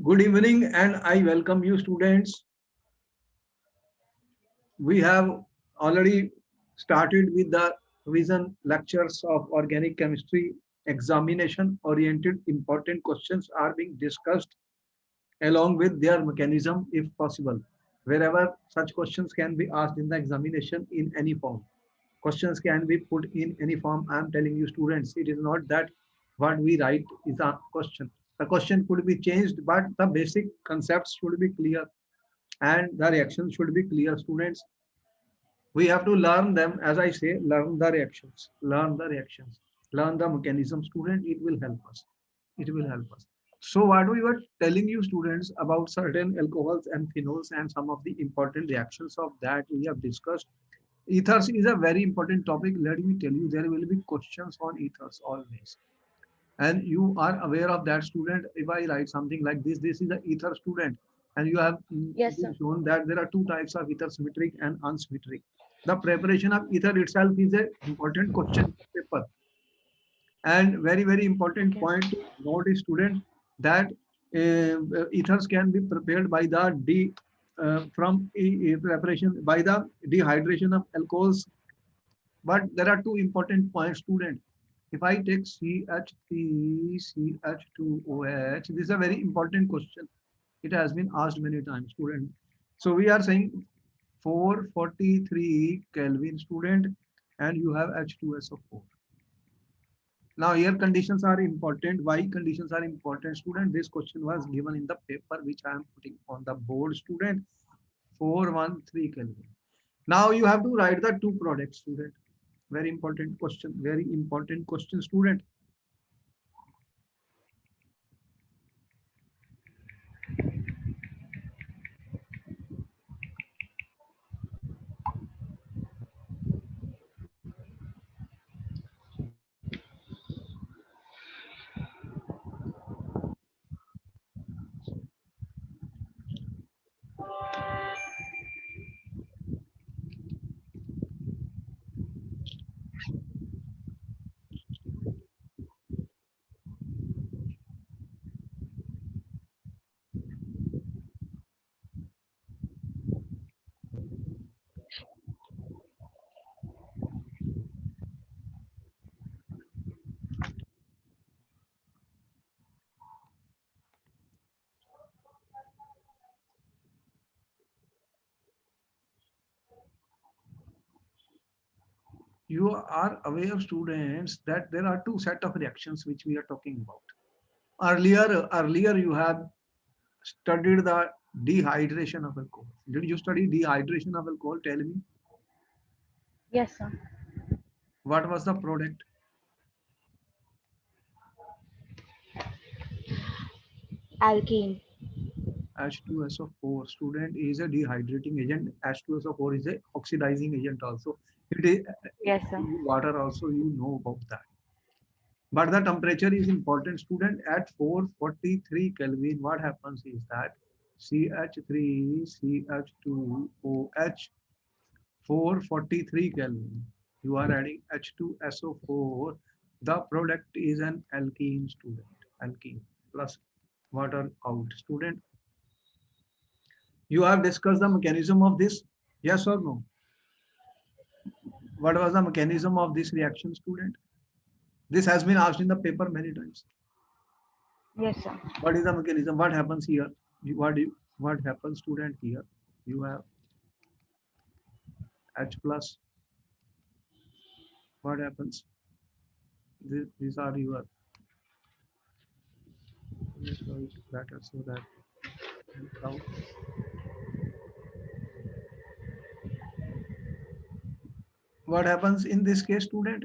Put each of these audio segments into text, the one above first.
Good evening and I welcome you students. We have already started with the revision lectures of organic chemistry. Examination oriented important questions are being discussed along with their mechanism if possible. Wherever such questions can be asked in the examination in any form. Questions can be put in any form. I am telling you students, it is not that what we write is a question. The question could be changed, but the basic concepts should be clear and the reactions should be clear. Students, we have to learn them. As I say, learn the reactions, learn the mechanism. Student, it will help us, it will help us. So what we were telling you students about certain alcohols and phenols and some of the important reactions of that we have discussed. Ethers is a very important topic. Let me tell you, there will be questions on ethers always, and you are aware of that. Student, if I write something like this is an ether student, and you have Yes, been sir. shown that there are two types of ether, symmetric and unsymmetric. The preparation of ether itself is an important question in the paper, and very important Okay. point to note is student that ethers can be prepared by the from preparation by the dehydration of alcohols. But there are two important points, student. If I take CH3, CH2OH, this is a very important question. It has been asked many times, student. So we are saying 443 Kelvin, student, and you have H2SO4. Now here conditions are important. Why conditions are important, student? This question was given in the paper which I am putting on the board, student. 413 Kelvin. Now you have to write the two products, student. Very important question. Very important question, student. You are aware, students, that there are two set of reactions which we are talking about. Earlier you have studied the dehydration of alcohol. Did you study dehydration of alcohol? Tell me, Yes, sir. what was the product? Alkene. H2SO4, student, is a dehydrating agent. H2SO4 is a oxidizing agent also. It is Yes, sir. water also, you know about that. But the temperature is important, student. At 443 Kelvin, what happens is that CH3, CH2OH, 443 Kelvin. You are adding H2SO4. The product is an alkene, student. Alkene plus water out. Student, you have discussed the mechanism of this. Yes or no? What was the mechanism of this reaction, student? This has been asked in the paper many times. Yes, sir. What is the mechanism? What happens here? What happens, student? Here you have H plus. What happens? These are your better so that out. What happens in this case, student?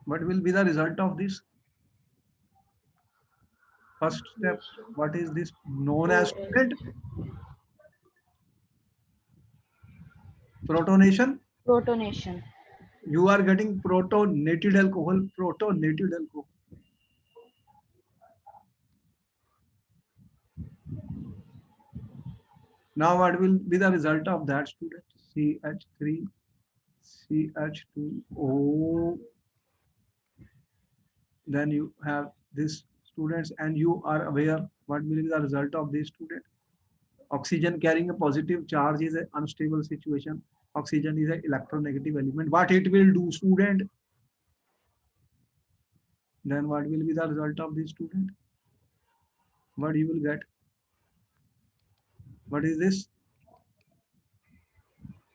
What will be the result of this? First step. What is this known as, student? Protonation. Protonation. You are getting protonated alcohol. Protonated alcohol. Now what will be the result of that, student? CH3, CH2O. Then you have This students, and you are aware what will be the result of this student. Oxygen carrying a positive charge is an unstable situation. Oxygen is an electronegative element. What it will do, student? Then what will be the result of this student? What you will get? What is this?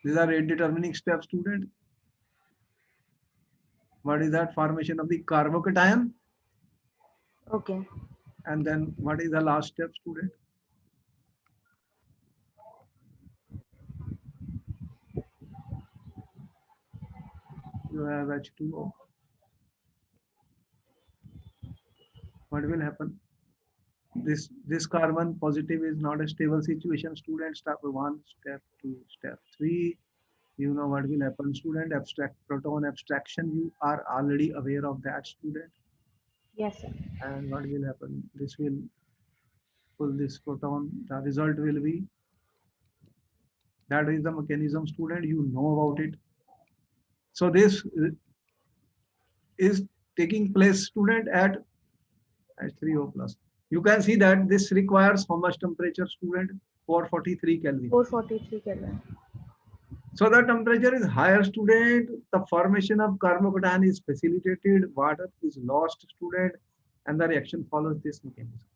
These are rate determining step, student. What is that? Formation of the carbocation. Okay. And then what is the last step, student? You have H2O. What will happen? This carbon positive is not a stable situation, student. Step 1, step 2, step 3. You know what will happen, student. Abstract proton abstraction, you are already aware of that, student. Yes, sir. And what will happen, this will pull this proton, the result will be, that is the mechanism, student, you know about it. So this is taking place, student, at H3O plus. You can see that this requires how much temperature, student? 443 Kelvin. 443 Kelvin. So the temperature is higher, student. The formation of carbocation is facilitated. Water is lost, student, and the reaction follows this mechanism.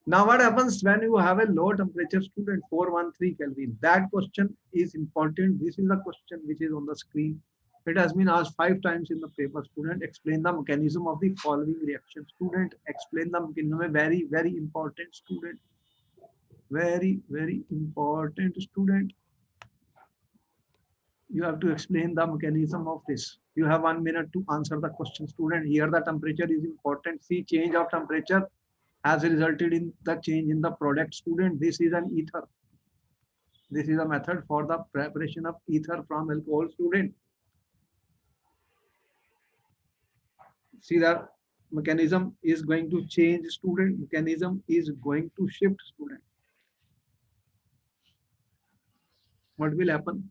Now, what happens when you have a low temperature, student? 413 Kelvin. That question is important. This is the question which is on the screen. It has been asked 5 times in the paper, student. Explain the mechanism of the following reaction, student. Explain the mechanism. A very, very important, student. Very, very important, student. You have to explain the mechanism of this. You have 1 minute to answer the question, student. Here the temperature is important. See, change of temperature has resulted in the change in the product, student. This is an ether. This is a method for the preparation of ether from alcohol, student. See, the mechanism is going to change, student. Mechanism is going to shift, student. What will happen?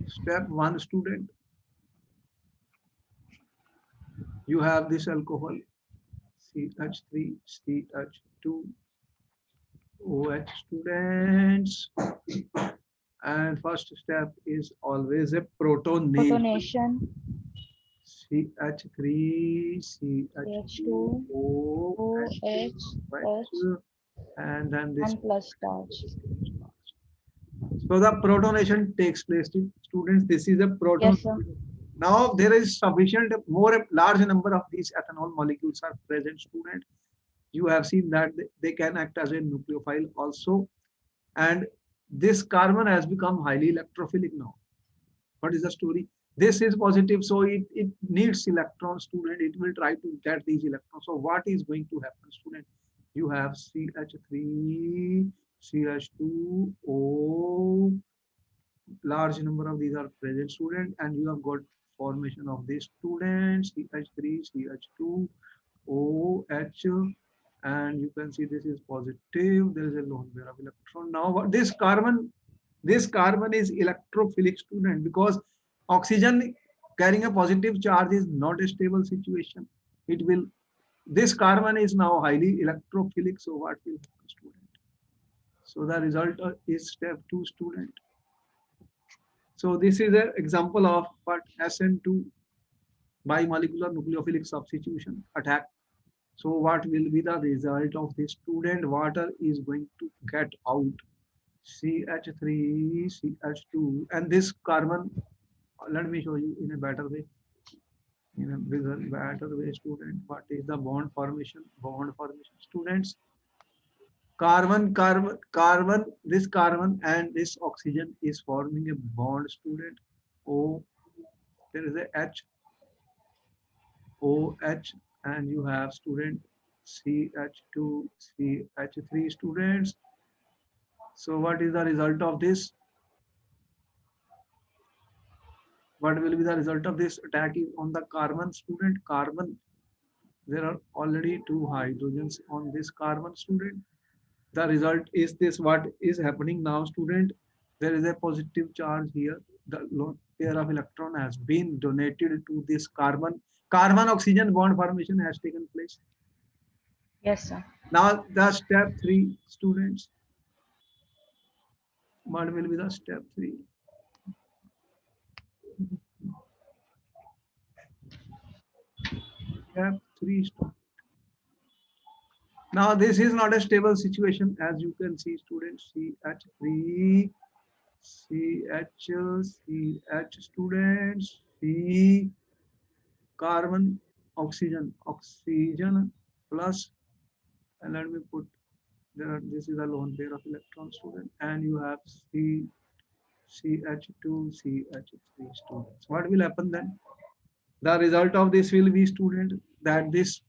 Step 1, student. You have this alcohol, CH3, CH2, OH, students. And first step is always a protonation. Protonation. CH3, CH2, CH2, OH, and then this and plus starch. So the protonation takes place, students. This is a proton. Yes, sir. Now there is sufficient, more large number of these ethanol molecules are present, student. You have seen that they can act as a nucleophile also. And this carbon has become highly electrophilic now. What is the story? This is positive, so it needs electrons, student. It will try to get these electrons. So what is going to happen, student? You have CH3, CH2O, large number of these are present, student, and you have got formation of these students, CH3, CH2, OH, and you can see this is positive. There is a lone pair of electron. Now this carbon is electrophilic, student, because oxygen carrying a positive charge is not a stable situation. It will, this carbon is now highly electrophilic. So what will happen, student? So the result is step 2, student. So this is an example of what SN2 bimolecular nucleophilic substitution attack. So what will be the result of this, student? Water is going to get out CH3, CH2, and this carbon, let me show you in a better way. In a bigger, better way, student. What is the bond formation? Bond formation, students. Carbon, this carbon and this oxygen is forming a bond, student. O, there is a H, OH, and you have, student, CH2, CH3, students. So what is the result of this? What will be the result of this attack is on the carbon, student? Carbon, there are already 2 hydrogens on this carbon, student. The result is this. What is happening now, student? There is a positive charge here. The lone pair of electron has been donated to this carbon, Carbon oxygen bond formation has taken place. Yes, sir. Now the step 3, students. What will be the step 3? Step 3. Now this is not a stable situation, as you can see, students. CH3, CH students, C carbon, oxygen plus, and let me put there. This is a lone pair of electrons, student, and you have CH2, CH3 students. What will happen then? The result of this will be, student, that this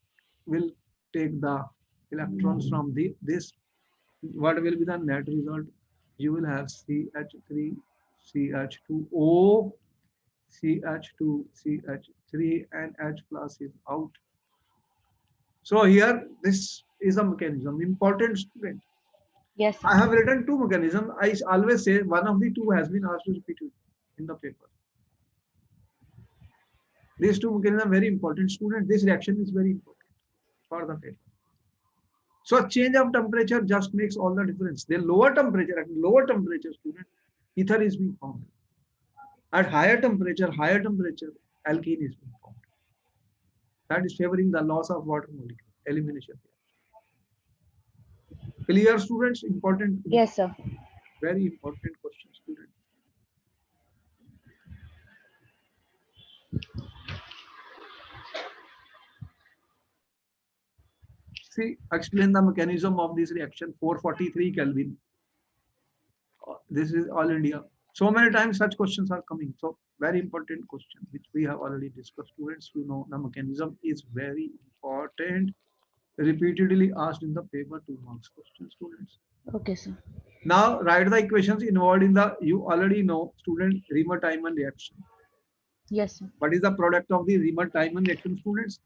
will take the electrons from this. What will be the net result? You will have CH3, CH2O, CH2, CH3, and H plus is out. So here, this is a mechanism. Important, student. Yes, sir. I have written two mechanisms. I always say one of the two has been asked to repeat it in the paper. These two mechanisms are very important, student. This reaction is very important for the paper. So change of temperature just makes all the difference. The lower temperature, at lower temperature, student, ether is being formed. At higher temperature, alkene is being formed. That is favoring the loss of water molecule, elimination. Clear, students? Important. Yes, sir. Very important question, student. See, explain the mechanism of this reaction. 443 Kelvin. This is all India. So many times such questions are coming. So very important question, which we have already discussed. Students, you know, the mechanism is very important. Repeatedly asked in the paper 2 marks question, students. Okay, sir. Now write the equations involved in the, you already know, student, Riemann-Tiemann reaction. Yes, sir. What is the product of the Riemann-Tiemann reaction, students?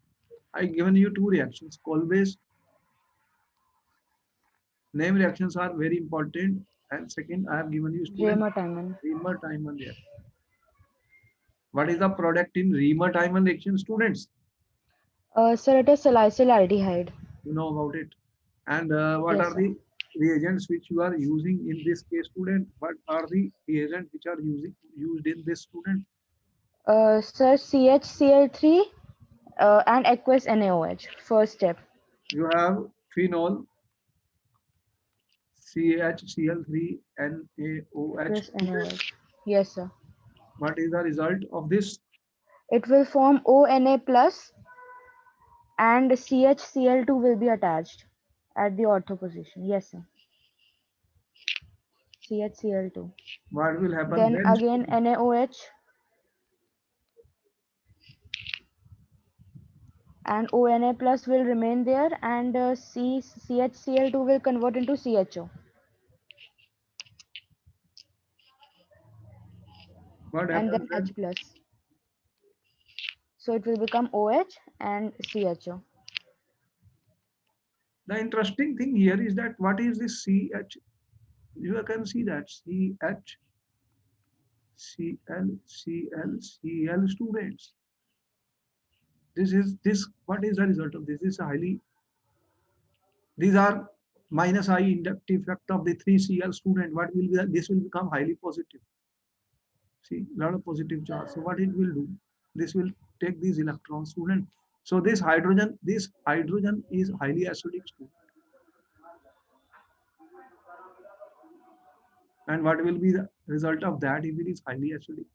I given you two reactions. Kolbe's name reactions are very important. And second, I have given you, student, Riemann-Tiemann. Riemann-Tiemann reaction. What is the product in Riemann-Tiemann reaction, students? Sir, it is salicylaldehyde. You know about it. And what Yes, are sir. the reagents which you are using in this case, student? What are the reagents which are used in this, student? Sir, CHCl3 and aqueous NaOH. First step. You have phenol, CHCl3, NaOH. Aqueous NaOH. Yes, sir. What is the result of this? It will form ONA plus and CHCl2 will be attached at the ortho position. Yes, sir. CHCl2. What will happen Then then, again student? NaOH and ONA plus will remain there and CHCl2 will convert into CHO. What And happens then then? H plus. So it will become OH and CHO. The interesting thing here is that what is this CH? You can see that CH, Cl, Cl, Cl, students. This. What is the result of this? This is highly. These are minus I inductive effect of the 3Cl, student. What will be that? This will become highly positive. See, a lot of positive charge. So what it will do? This will take these electrons, student. So this hydrogen is highly acidic, student. And what will be the result of that if it is highly acidic?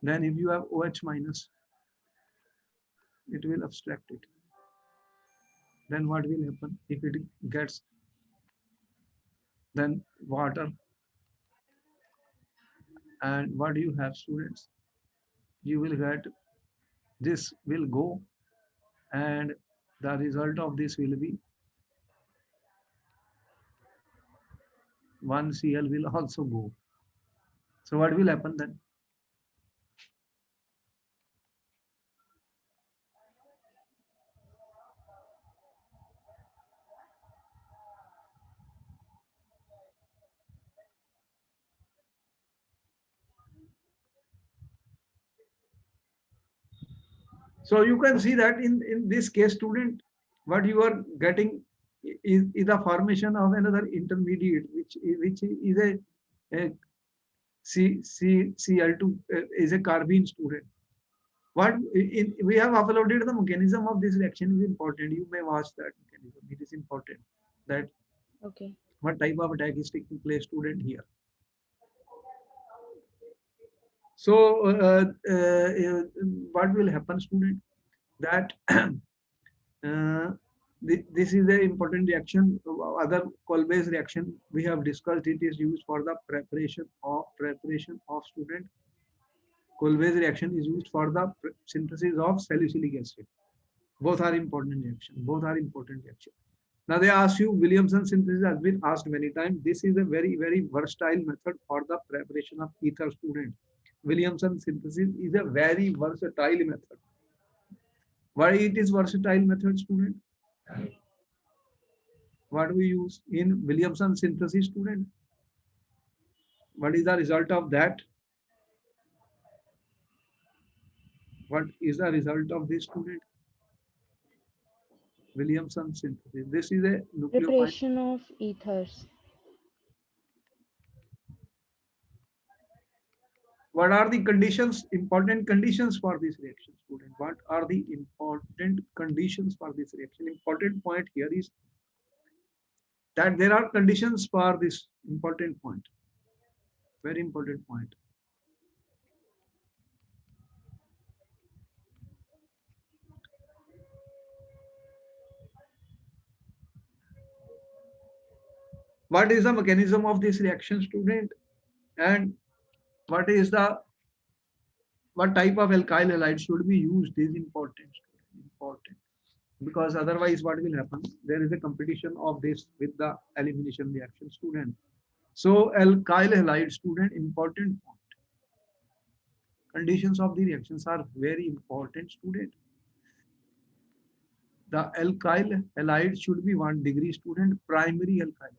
Then if you have OH minus, it will abstract it. Then what will happen if it gets then water? And what do you have, students? You will get, this will go, and the result of this will be 1Cl will also go. So what will happen then? So you can see that in this case, student, what you are getting is the formation of another intermediate, which is a Cl2 is a carbene, student. What we have uploaded the mechanism of this reaction is important. You may watch that mechanism. It is important that Okay. what type of attack is taking place, student, here. So what will happen, student? That this is an important reaction. Other Kolbe's reaction we have discussed. It is used for the preparation of student. Kolbe's reaction is used for the synthesis of salicylic acid. Both are important reaction. Both are important reaction. Now they ask you, Williamson synthesis has been asked many times. This is a very versatile method for the preparation of ether, student. Williamson synthesis is a very versatile method. Why it is versatile method, student? What we use in Williamson synthesis, student? What is the result of that? What is the result of this, student? Williamson synthesis. This is a nucleophile. Preparation of ethers. What are the conditions, important conditions for this reaction, student? What are the important conditions for this reaction? Important point here is that there are conditions for this important point. Very important point. What is the mechanism of this reaction, student? And what is the what type of alkyl halide should be used is important. Important. Because otherwise what will happen? There is a competition of this with the elimination reaction, student. So alkyl halide, student, important point. Conditions of the reactions are very important, student. The alkyl halide should be 1 degree, student, primary alkyl.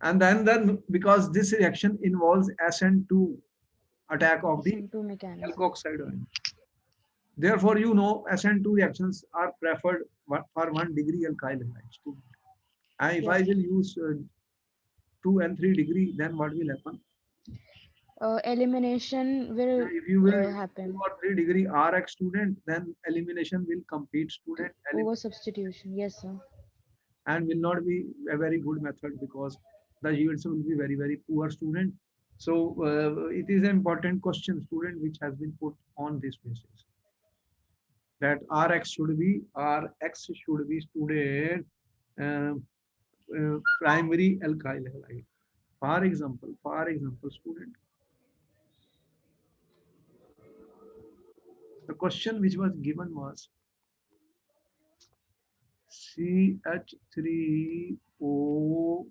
And then because this reaction involves SN2 attack of the SN2 mechanism. alkoxide ion. Therefore, you know SN2 reactions are preferred for 1 degree alkyl halide. And if Yes. I will use 2 and 3 degree, then what will happen? Elimination will If you will 2 happen. or 3 degree RX, student, then elimination will compete, student, Over substitution. Yes, sir. and will not be a very good method because the yields will be very poor, student. So it is an important question, student, which has been put on this basis, that RX should be student uh, primary alkyl halide. For example, student, the question which was given was CH3O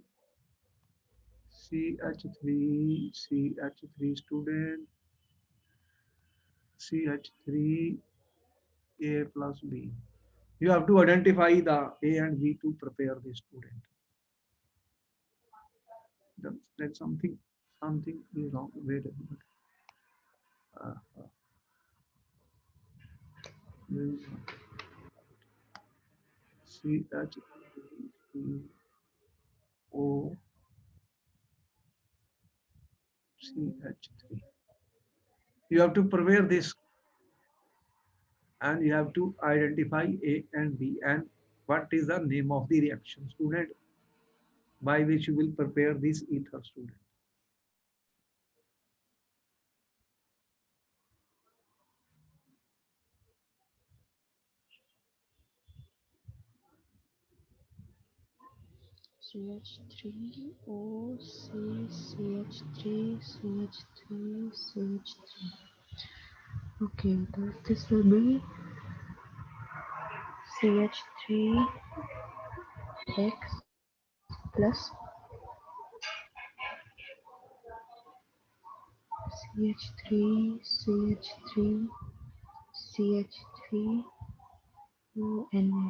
CH3 student, CH3A plus B. You have to identify the A and B to prepare the student. That's something is wrong. Wait a minute. CH3O CH3. You have to prepare this and you have to identify A and B and what is the name of the reaction, student, by which you will prepare this ether, student. CH3O CH3 CH3 CH3. Okay, this will be CH3X plus CH3 CH3 CH3 ONA.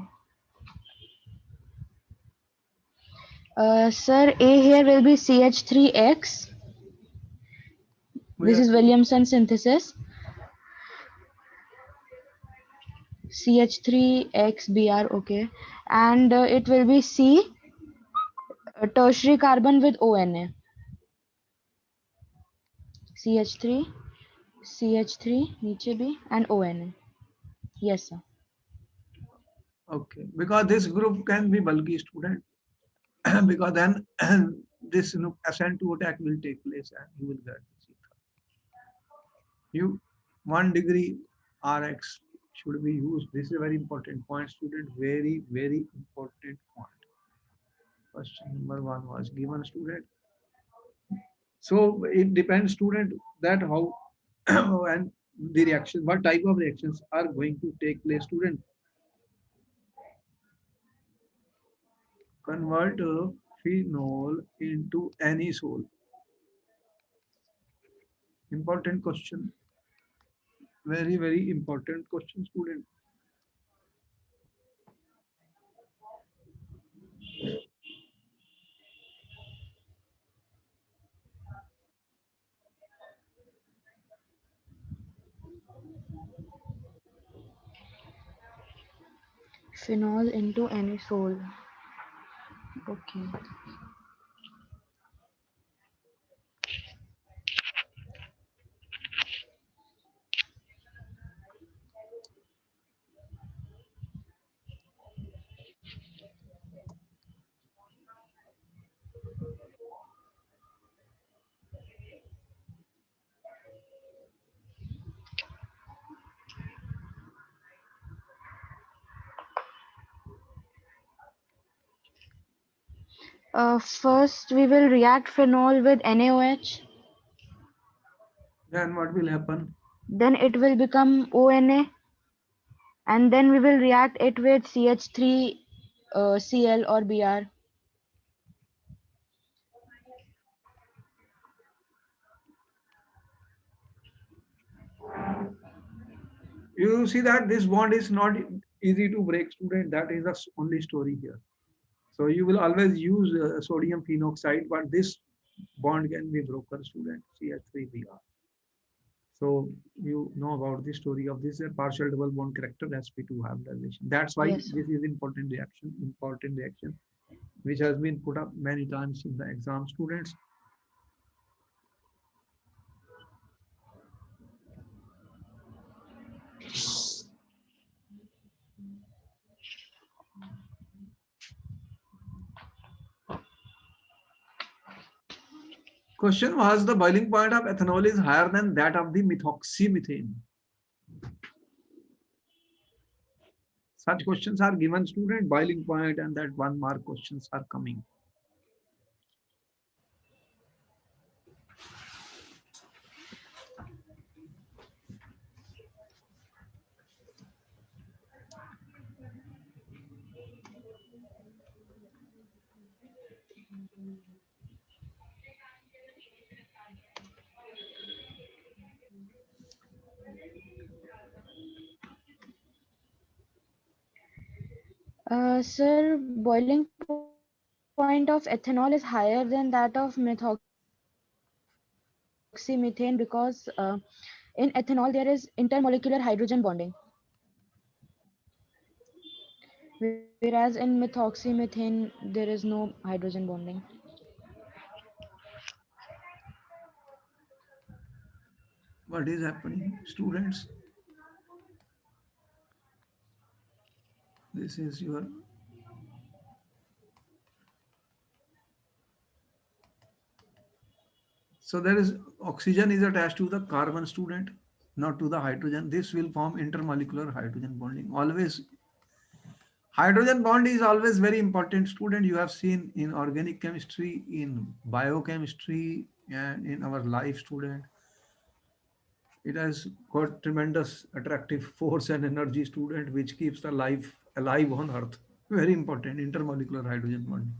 Sir, A here will be CH3X We This are is Williamson synthesis. CH3XBr, okay. And it will be C, tertiary carbon with ONA. CH3, CH3, नीचे भी, and ONA. Yes, sir. okay, because this group can be bulky student. Because then this SN2 attack will take place and you will get this ether. You 1 degree Rx should be used. This is a very important point, student. Very, very important point. Question number one was given, student. So it depends, student, that how and the reaction, what type of reactions are going to take place, student. Convert phenol into anisole. Important question. Very, very important question, student. Phenol into anisole. Okay. First, we will react phenol with NaOH. Then what will happen? Then it will become ONA. And then we will react it with CH3 Cl or Br. You see that this bond is not easy to break, student. That is the only story here. So you will always use sodium phenoxide, but this bond can be broken, student. CH3Br. So you know about the story of this partial double bond character sp2 hybridization. That's why Yes, sir. this is important reaction, which has been put up many times in the exam, students. Question was, the boiling point of ethanol is higher than that of the methoxymethane. Such questions are given, student. Boiling point and that 1 mark questions are coming. Sir, boiling point of ethanol is higher than that of methoxymethane because in ethanol there is intermolecular hydrogen bonding, whereas in methoxymethane there is no hydrogen bonding. What is happening, students? This is your, so there is oxygen is attached to the carbon, student, not to the hydrogen. This will form intermolecular hydrogen bonding. Always hydrogen bond is always very important, student. You have seen in organic chemistry, in biochemistry, and in our life, student. It has got tremendous attractive force and energy, student, which keeps the life alive on earth. Very important, intermolecular hydrogen bonding.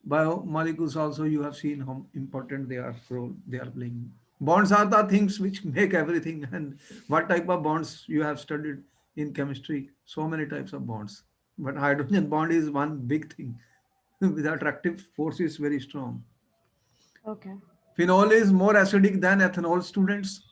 Biomolecules also, you have seen how important they are playing. Bonds are the things which make everything. And what type of bonds you have studied in chemistry? So many types of bonds, but hydrogen bond is one big thing. The attractive force is very strong. Okay. Phenol is more acidic than ethanol, students.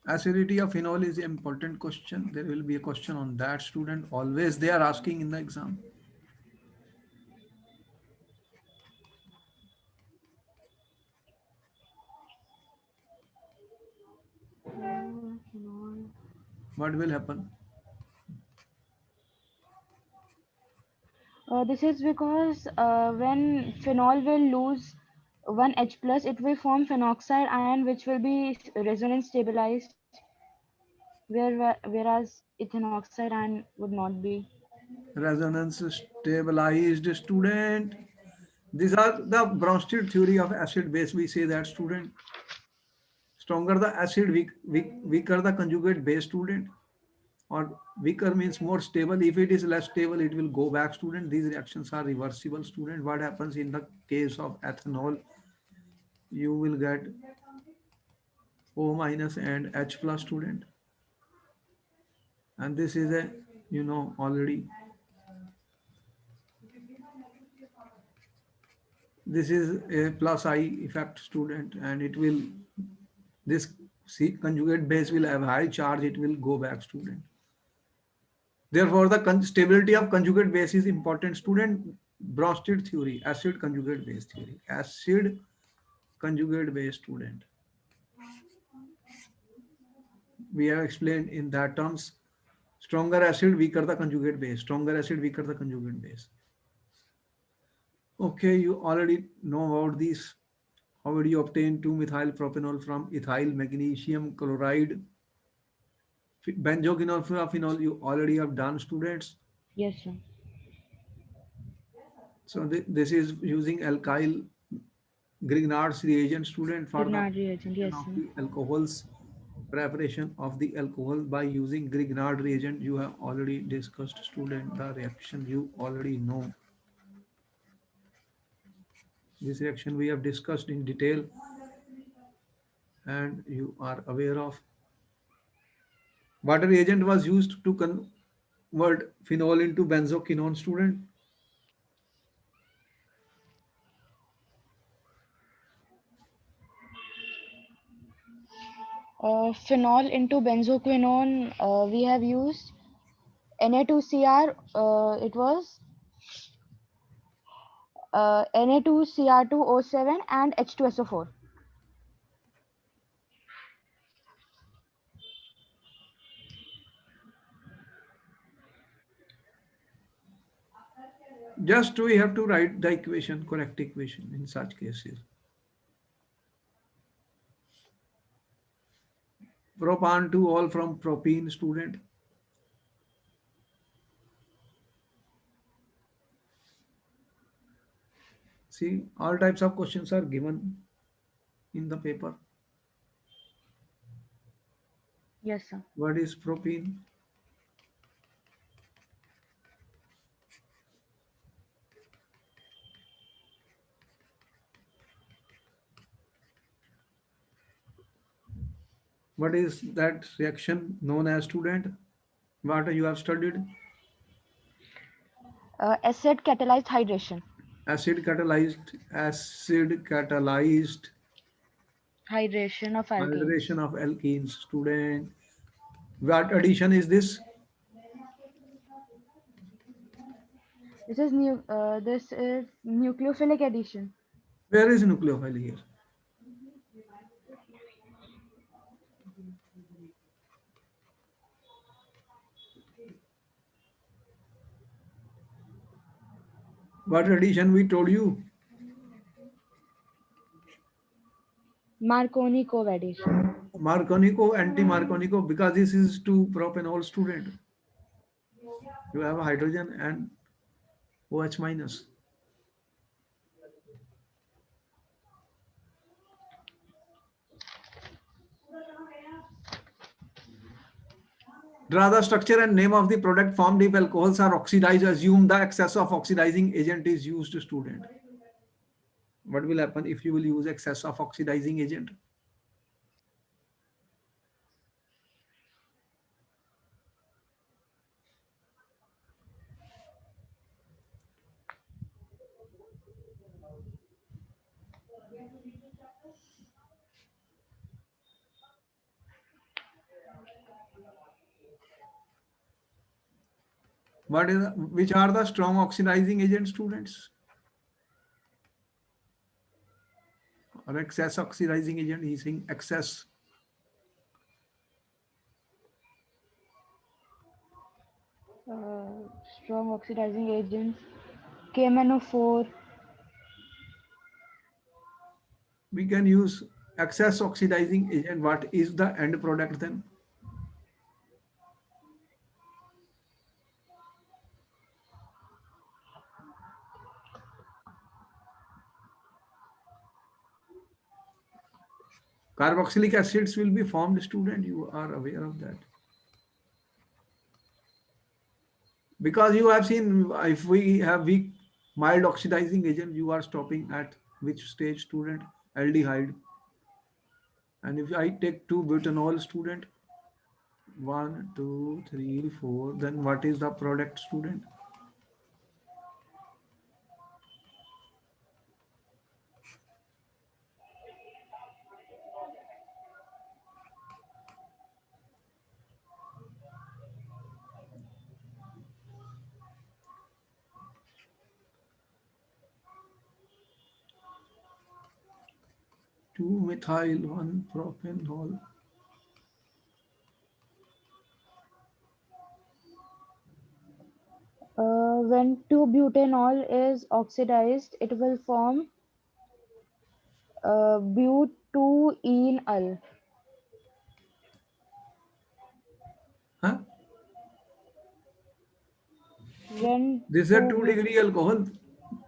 Acidity of phenol is an important question. There will be a question on that, student. Always they are asking in the exam. What will happen? This is because when phenol will lose one H plus, it will form phenoxide ion, which will be resonance stabilized, whereas ethanoxide ion would not be. Resonance stabilized, student. These are the Bronsted theory of acid base. We say that, student. Stronger the acid, weaker the conjugate base, student. Or weaker means more stable. If it is less stable, it will go back, student. These reactions are reversible, student. What happens in the case of ethanol? You will get O minus and H plus, student. And this is a, already, this is a plus I effect, student. And it will, this C conjugate base will have high charge. It will go back, student. Therefore, the stability of conjugate base is important, student. Bronsted theory, acid conjugate base theory, acid conjugate base, student. We have explained in that terms. Stronger acid, weaker the conjugate base. Stronger acid, weaker the conjugate base. Okay, you already know about this. How would you obtain 2-methyl propanol from ethyl magnesium chloride? Benzoquinol phenol, you already have done, students. Yes, sir. So this is using alkyl Grignard's reagent, student, for the Grignard reagent. Yes, preparation of sir. the alcohols. Preparation of the alcohol by using Grignard reagent. You have already discussed, student. The reaction you already know. This reaction we have discussed in detail and you are aware of. What reagent was used to convert phenol into benzoquinone, student? Phenol into benzoquinone, we have used Na2Cr. It was Na2Cr2O7 and H2SO4. Just we have to write the equation, correct equation in such cases. Propan to all from propene, student. See, all types of questions are given in the paper. Yes, sir. What is propene? What is that reaction known as, student? What you have studied? Acid catalyzed hydration. Acid catalyzed Hydration of alkanes. hydration of alkenes, student. What addition is this? This is nucleophilic addition. Where is nucleophile here? What addition we told you? Marconi-Kove addition. Marconico, anti-Marconico, because this is 2-propanol, student. You have hydrogen and OH minus. Draw the structure and name of the product formed if alcohols are oxidized. Assume the excess of oxidizing agent is used, student. What will happen if you will use excess of oxidizing agent? Which are the strong oxidizing agents, students? Or excess oxidizing agent? He's saying excess. Strong oxidizing agents. KMNO4. We can use excess oxidizing agent. What is the end product then? Carboxylic acids will be formed, student. You are aware of that. Because you have seen if we have weak mild oxidizing agent, you are stopping at which stage, student? Aldehyde. And if I take 2-butanol, student, 1, 2, 3, 4, then what is the product, student? Two methyl, 1 propanol. When 2-butanol is oxidized, it will form but2-enol. Huh? When This is a 2 two-degree alcohol.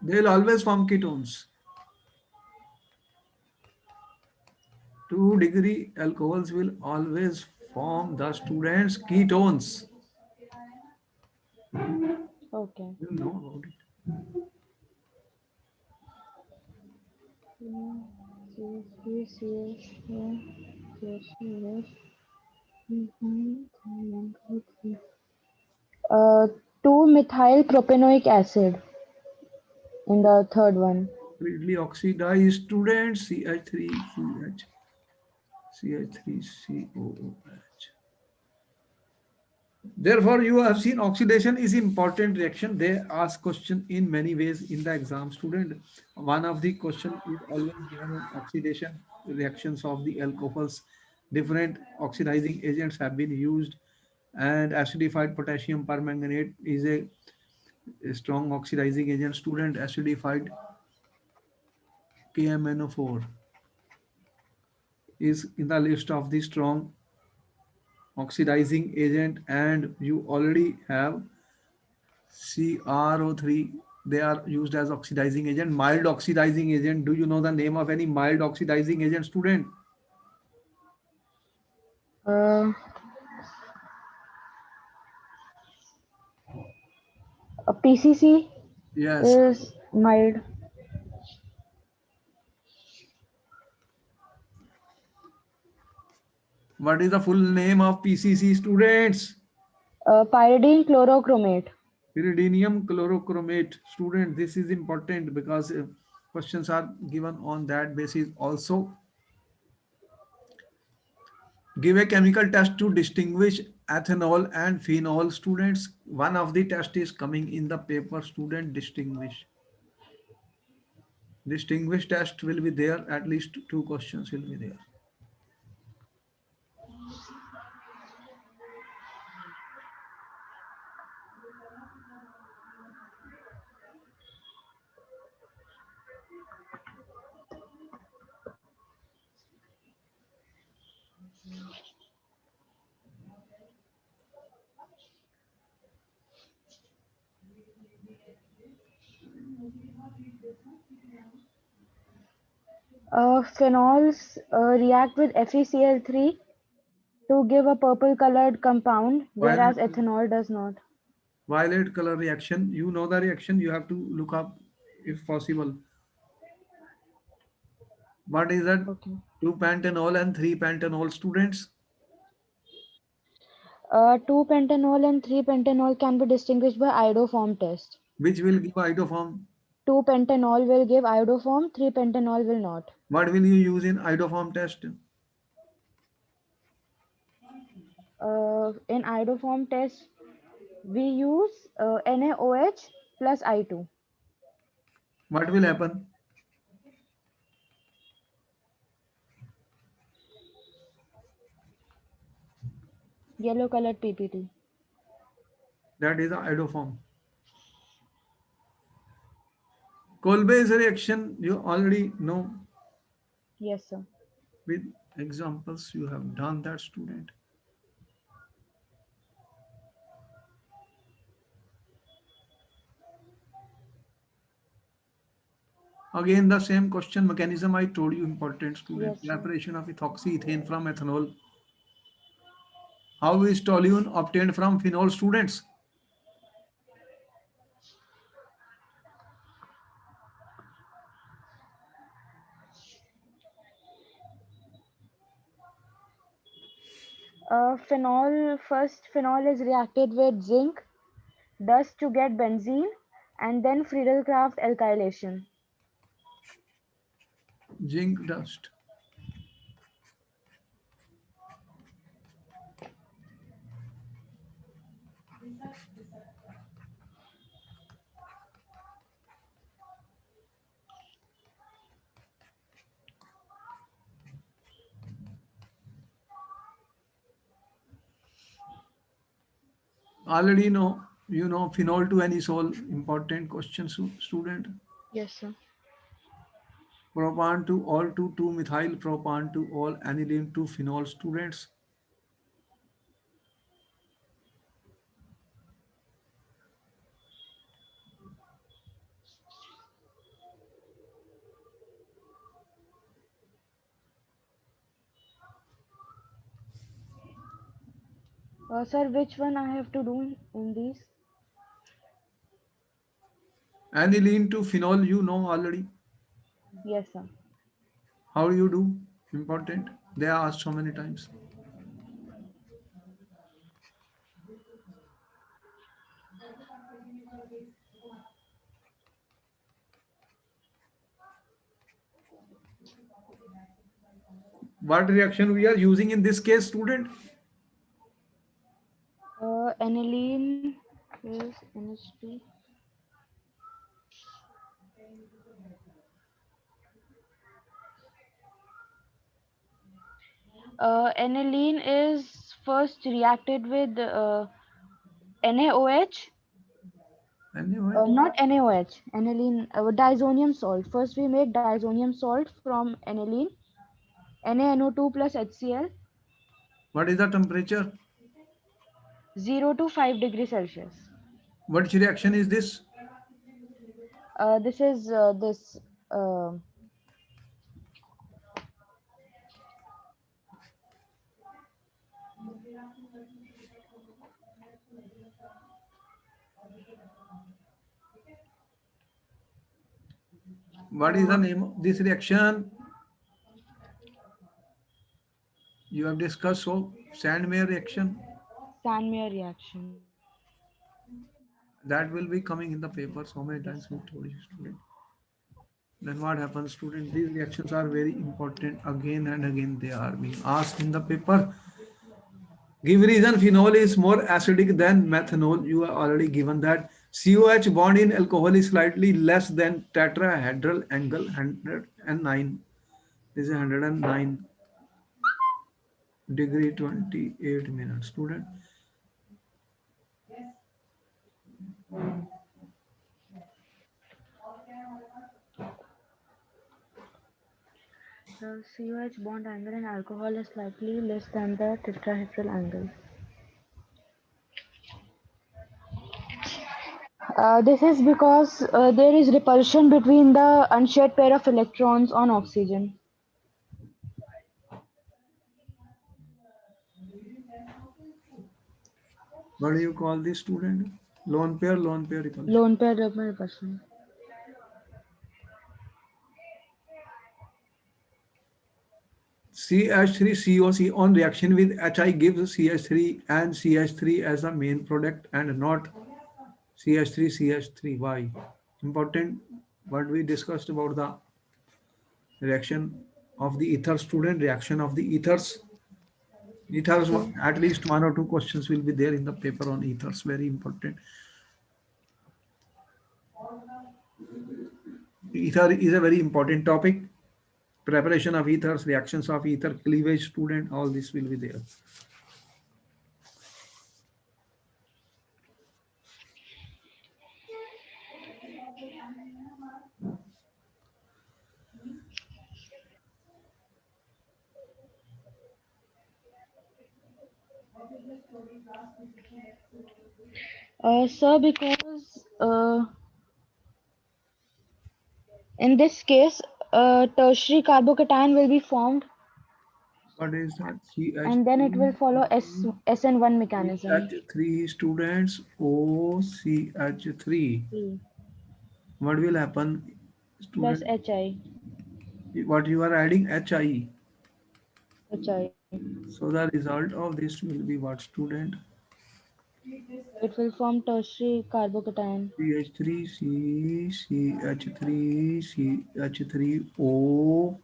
They'll always form ketones. 2-degree alcohols will always form the students ketones. okay. You know about it. Uh, 2-methyl propanoic acid in the third one. Readily oxidized, students, CH3CH, CH3COOH. Therefore, you have seen oxidation is important reaction. They ask question in many ways in the exam, student. One of the question is always given on oxidation reactions of the alcohols. Different oxidizing agents have been used, and acidified potassium permanganate is a strong oxidizing agent. Student, acidified KMNO4 is in the list of the strong oxidizing agent, and you already have CRO3. They are used as oxidizing agent. Mild oxidizing agent. Do you know the name of any mild oxidizing agent, student? Uh, PCC Yes. is mild. What is the full name of PCC, students? Pyridine chlorochromate. Pyridinium chlorochromate. Student, this is important because questions are given on that basis. Also, give a chemical test to distinguish ethanol and phenol, students. One of the test is coming in the paper, student. Distinguish test will be there. At least two questions will be there. Phenols react with FeCl3 to give a purple colored compound, Violet, whereas ethanol does not. violet color reaction. You know the reaction. You have to look up if possible. What is that? Okay. 2-pentanol and 3-pentanol, students. 2-pentanol and 3-pentanol can be distinguished by iodoform test. Which will give iodoform? 2-pentanol will give iodoform, 3-pentanol will not. What will you use in iodoform test? In iodoform test, We use NaOH plus I2. What will happen? Yellow colored PPT. That is the iodoform. Kolbe's reaction you already know. Yes, sir. With examples you have done that, student. Again the same question mechanism I told you, important student. Yes, sir. Preparation of ethoxyethane from ethanol. How is toluene obtained from phenol, students? Phenol is reacted with zinc, dust to get benzene, and then Friedel-Crafts alkylation. Zinc dust. Already know, you know, phenol to anisole, important question, student. Yes, sir. Propan to all to 2-methyl propan to all aniline to phenol, students. Sir, which one I have to do in these? Aniline to phenol, you know already. Yes, sir. How you do? Important. They are asked so many times. What reaction we are using in this case, student? Aniline is NH2. Aniline is first reacted with NaOH. Anyway, Not NaOH, aniline, diazonium salt. First, we make diazonium salt from aniline, NaNO2 plus HCl, what is the temperature? 0 to 5 degrees Celsius. Which reaction is this? This is this. Uh, What is the name of this reaction? You have discussed so Sandmeyer reaction. Sandmeyer reaction. That will be coming in the paper so many times we told you, student. Then what happens, student? These reactions are very important. Again and again they are being asked in the paper. Give reason phenol is more acidic than methanol. You are already given that. COH bond in alcohol is slightly less than tetrahedral angle 109. This is 109 degree 28 minutes, student. The COH bond angle in alcohol is slightly less than the tetrahedral angle. This is because there is repulsion between the unshared pair of electrons on oxygen. What do you call this, student? Lone pair repulsion. Lone pair repulsion. CH3COC on reaction with HI gives CH3 and CH3 as the main product and not CH3CH3. Why? Important what we discussed about the reaction of the ether, student, reaction of the ethers. Ethers, Okay. at least one or two questions will be there in the paper on ethers, very important. Ether is a very important topic. Preparation of ethers, reactions of ether, cleavage student, all this will be there. Sir, because in this case, tertiary carbocation will be formed What is that? and then it will follow SN1 mechanism. CH3 students, OCH3. C What will happen, plus student? HI. What you are adding? HI. HI. So the result of this will be what, student? It will form tertiary carbocation. CH3, CH3, CH3O,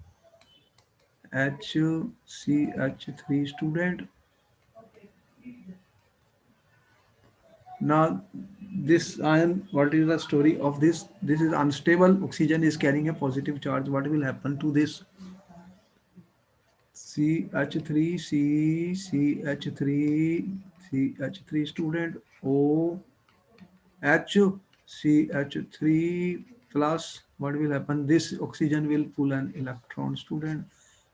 HCH3 student. Now, this ion, what is the story of this? This is unstable. Oxygen is carrying a positive charge. What will happen to this? CH3, CH3 student, O, H, CH3 plus. What will happen? This oxygen will pull an electron, student,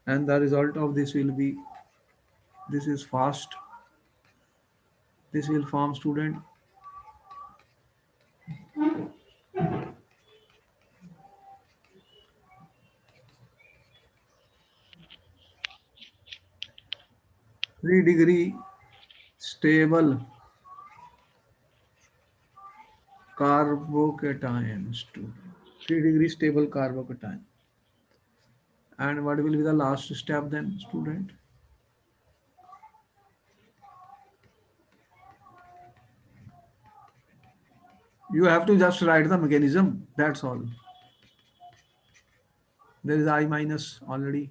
and the result of this will be, this is fast. This will form, student, 3-degree stable carbocation, student. 3-degree stable carbocation. And what will be the last step then, student? You have to just write the mechanism. That's all. There is I minus already.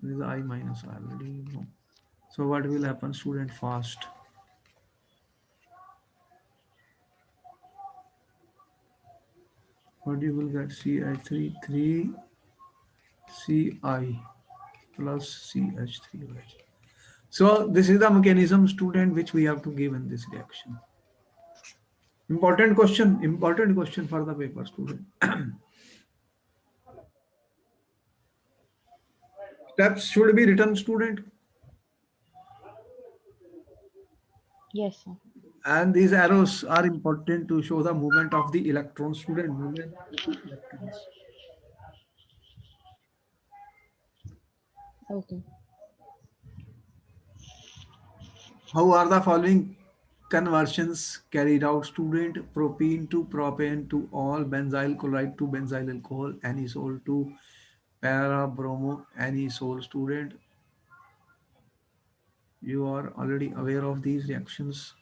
There is I minus already. No. So what will happen, student? Fast. What you will get? CH3 3CI plus CH3. So this is the mechanism, student, which we have to give in this reaction. Important question for the paper, student. Steps should be written, student. Yes, sir. And these arrows are important to show the movement of the electrons, student. Movement of the electrons. Okay. How are the following conversions carried out, student? Propene to propane to all, benzyl chloride to benzyl alcohol, anisole to para-bromo anisole, student. You are already aware of these reactions.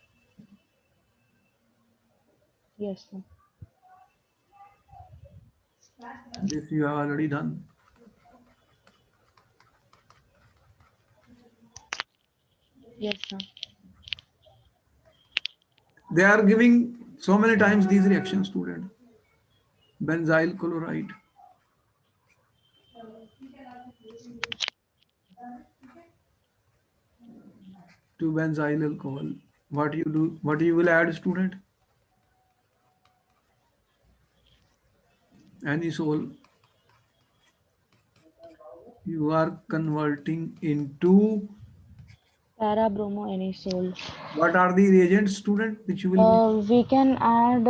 Yes, sir. This you have already done. Yes, sir. They are giving so many times these reactions, student. Benzyl chloride to benzyl alcohol. What you do? What you will add, student? Anisole. You are converting into, Para-bromo anisole. what are the reagents, student, which you will be? We can add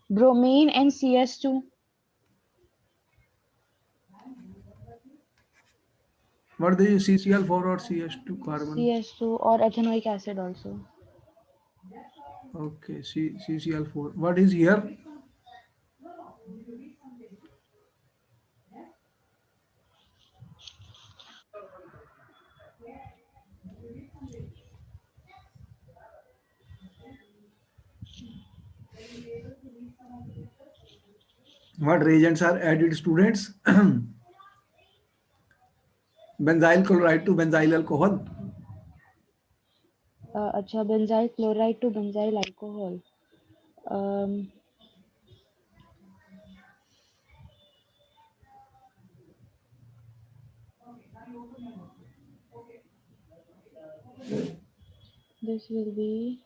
bromine and CS2. What is CCl4 or CH2 carbon? CS2 or ethanoic acid also. Okay, CCl4. What is here? What reagents are added, students? benzyl chloride to benzyl alcohol. अच्छा, benzyl chloride to benzyl alcohol. Um, this will be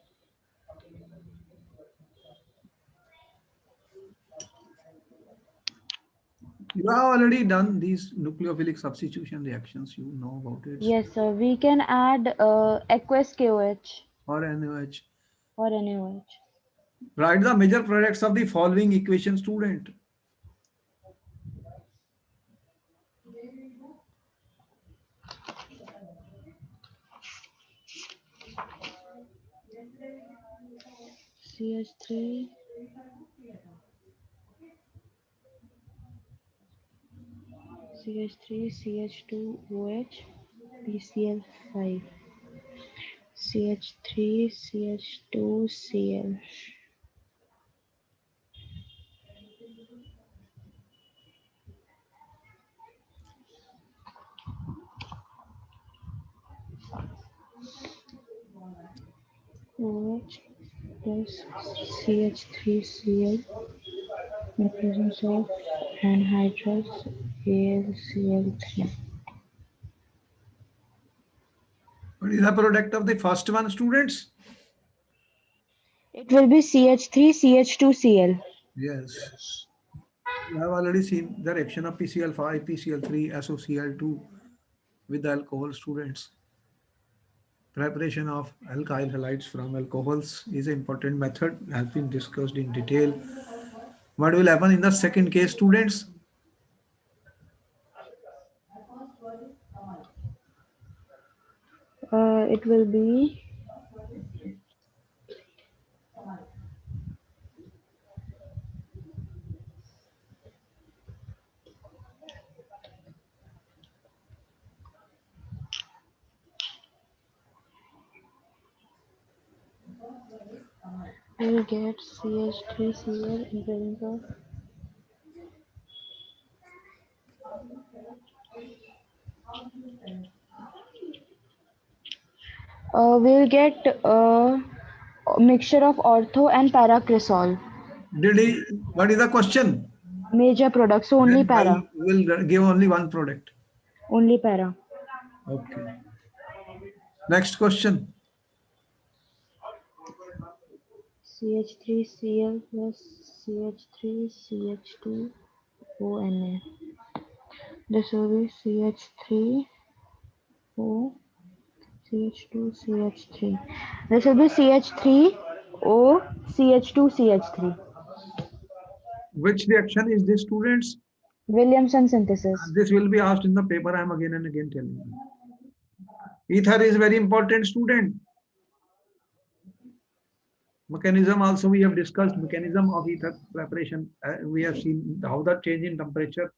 You have already done these nucleophilic substitution reactions. You know about it. yes, sir. We can add aqueous KOH Or NaOH. or NaOH. Write the major products of the following equation, student. CH3, CH3, CH2OH, PCl5, CH3, CH2Cl. OH plus CH3Cl in presence of anhydrous AlCl3. What is the product of the first one, students? It will be CH3, CH2Cl. Yes. You have already seen the reaction of PCl5, PCl3, SOCl2 with the alcohol, students. Preparation of alkyl halides from alcohols is an important method, has been discussed in detail. What will happen in the second case, students? It will be we will get CH3Cl in presence of we'll get a mixture of ortho and paracresol. Did he? What is the question? Major products, so only Then I para. will give only one product. Only para. Okay. Next question. CH3Cl plus CH3CH2ONA. This will be CH3O CH2CH3. This will be CH3O CH2CH3. Which reaction is this, students? Williamson synthesis. This will be asked in the paper. I am again and again telling you. Ether is very important, student. Mechanism also we have discussed. Mechanism of ether preparation. We have seen how the change in temperature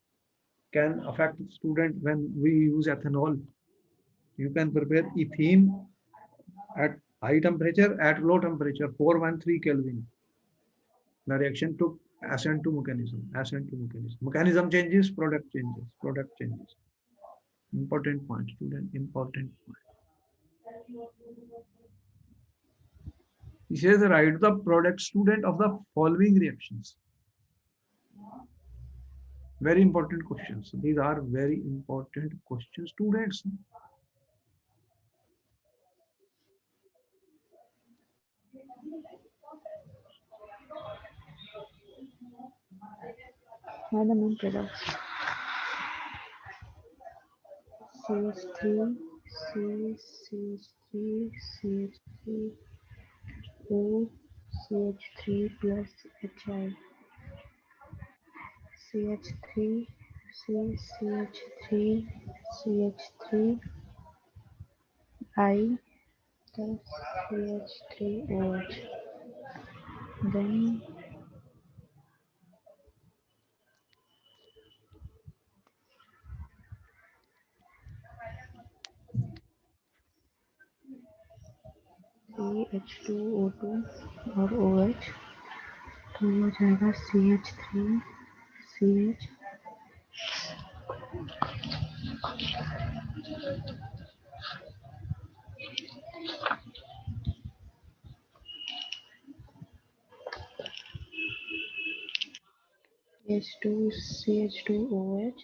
can affect student when we use ethanol. You can prepare ethene at high temperature, at low temperature, 413 Kelvin. The reaction took ascent to mechanism, ascent to mechanism. Mechanism changes, product changes, product changes. Important point, student, important point. He says write the product, student, of the following reactions. Very important questions. These are very important questions, students. What are the main products? CH3, CH3, CH3, O, CH3 plus HI. CH3, CH3, CH3, I plus CH3OH. Then CH2O2 और OH तो ये हो जाएगा CH3 CH H2 CH2OH,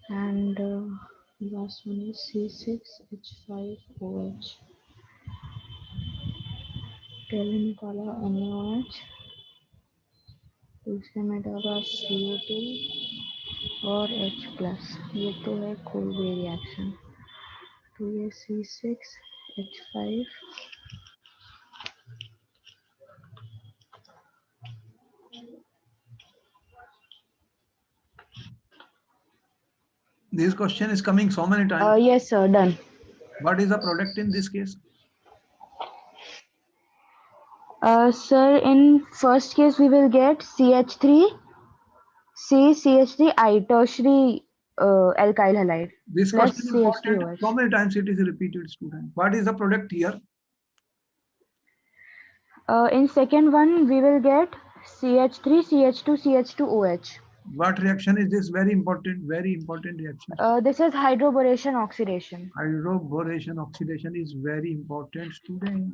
and last one is C6H5OH. पहले निकाला NaOH, दूसरे में डाला CO2 और H+, ये तो है कोल्बे रिएक्शन। तो ये C6H5 This question is coming so many times. yes sir, done. What is the product in this case? Sir, in first case we will get CH3 CH3I, tertiary alkyl halide. This Plus question is important. CH3OH. So many times it is repeated, student. What is the product here? In second one we will get CH3 CH2 CH2OH. What reaction is this? Very important reaction. This is hydroboration oxidation. Hydroboration oxidation is very important, student.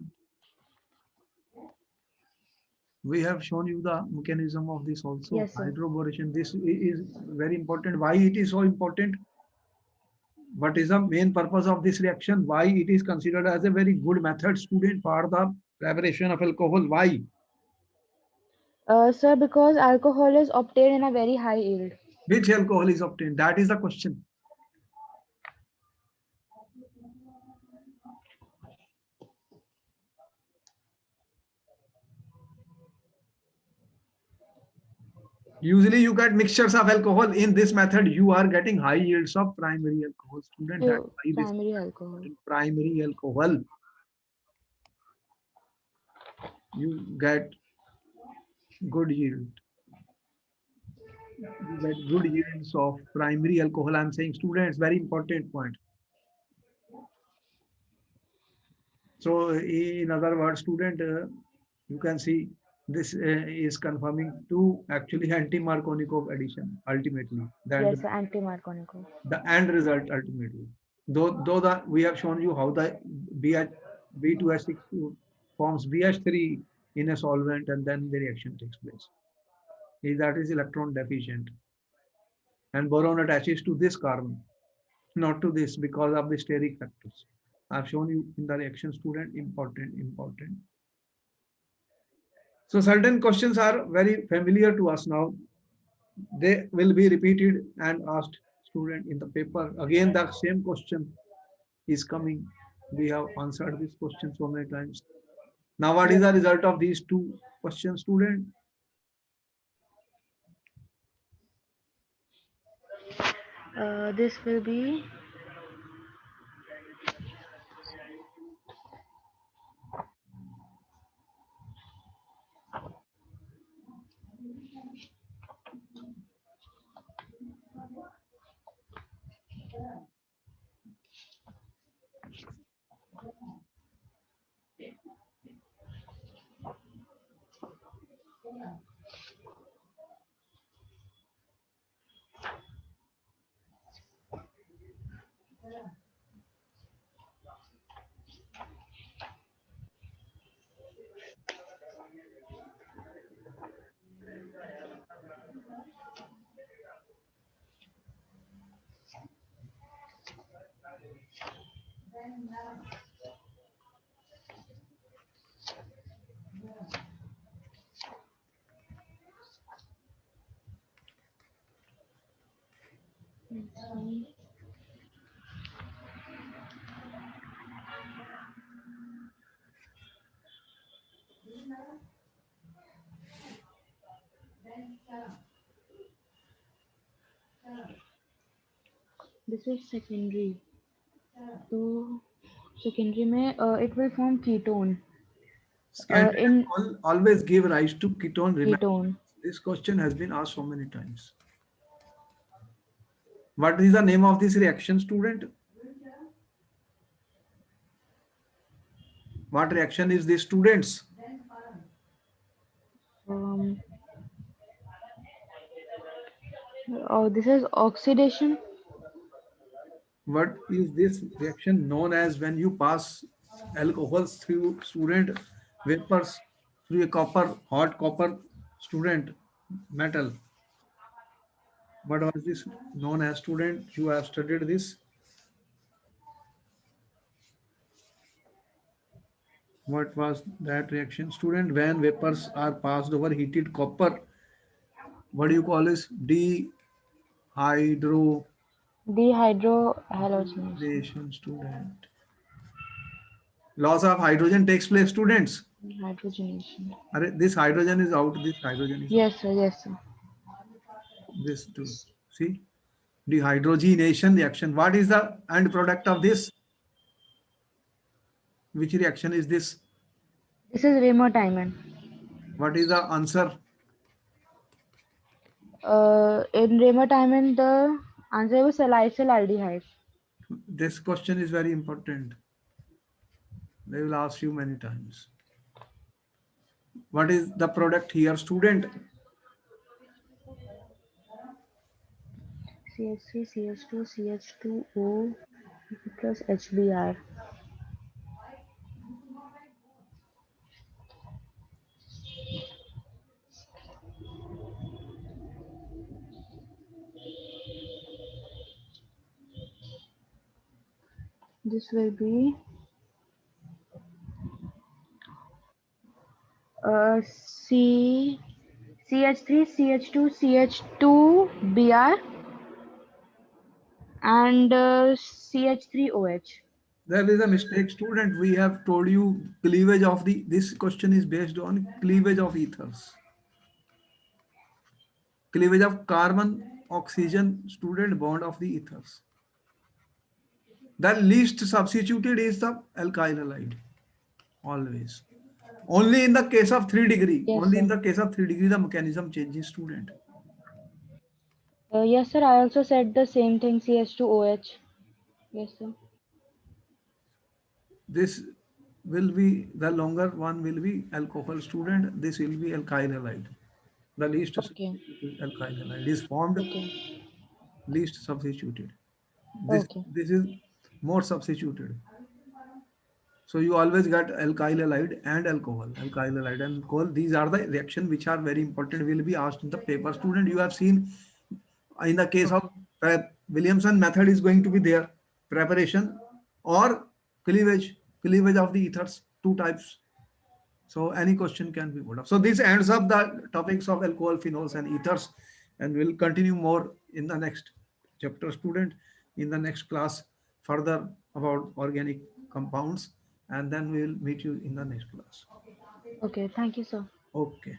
We have shown you the mechanism of this also. Yes, sir. Hydroboration, this is very important. Why it is so important? What is the main purpose of this reaction? Why it is considered as a very good method, student, for the preparation of alcohol? Why? Sir, because alcohol is obtained in a very high yield. Which alcohol is obtained? That is the question. Usually you get mixtures of alcohol. In this method, you are getting high yields of primary alcohol. Student, that's why this Primary alcohol. primary alcohol. You get good yield. You get good yields of primary alcohol. I'm saying, students, very important point. So in other words, student, you can see this is confirming to actually anti-Markovnikov addition ultimately. Yes, anti-Markovnikov. The end result ultimately. Though we have shown you how the B2H6 forms BH3 in a solvent and then the reaction takes place. That is electron deficient. And boron attaches to this carbon, not to this because of the steric factors. I've shown you in the reaction, student, important. So certain questions are very familiar to us now. They will be repeated and asked student in the paper. Again, the same question is coming. We have answered this question so many times. Now, what is the result of these two questions, student? This will be this is secondary. So secondary में it will form ketone. Secondary always give rise to ketone. Remember, Ketone. this question has been asked so many times. What is the name of this reaction, student? What reaction is this, students? Oh, this is oxidation. What is this reaction known as when you pass alcohols through student vapors through a hot copper student metal? What was this known as, student? You have studied this. What was that reaction? Student, when vapors are passed over heated copper, what do you call this? Dehydrogenation, Dehydrohalogenation. student. Loss of hydrogen takes place, students. Hydrogenation. This hydrogen is out, this hydrogen is out. Yes, sir. Yes, sir. This too. See? Dehydrogenation reaction. What is the end product of this? Which reaction is this? This is Remotimen. What is the answer? In Remotimen, the answer was salicylaldehyde. This question is very important. They will ask you many times. What is the product here, student? CH3, CH2, CH2O plus HBr. This will be C CH3, CH2, CH2Br and CH3OH. There is a mistake, student. We have told you cleavage of the, this question is based on cleavage of ethers. Cleavage of carbon, oxygen, student, bond of the ethers. The least substituted is the alkyl halide, always. Only in the case of 3 degree, Yes, only in sir. the case of 3 degree, the mechanism changes, student. Yes, sir. I also said the same thing. CH2OH. Yes, sir. This will be, the longer one will be alcohol, student. This will be alkyl halide. The least Okay. substituted alkyl halide is formed, Okay. least substituted. Okay. This is more substituted. So you always get alkyl halide and alcohol, alkyl halide and alcohol. These are the reaction which are very important. Will be asked in the paper. Student, you have seen in the case of Okay. Williamson method is going to be there. Preparation or cleavage, cleavage of the ethers, two types. So any question can be put up. So this ends up the topics of alcohol, phenols and ethers, and we'll continue more in the next chapter, student, in the next class further about organic compounds, and then we'll meet you in the next class. Okay. Thank you, sir. Okay.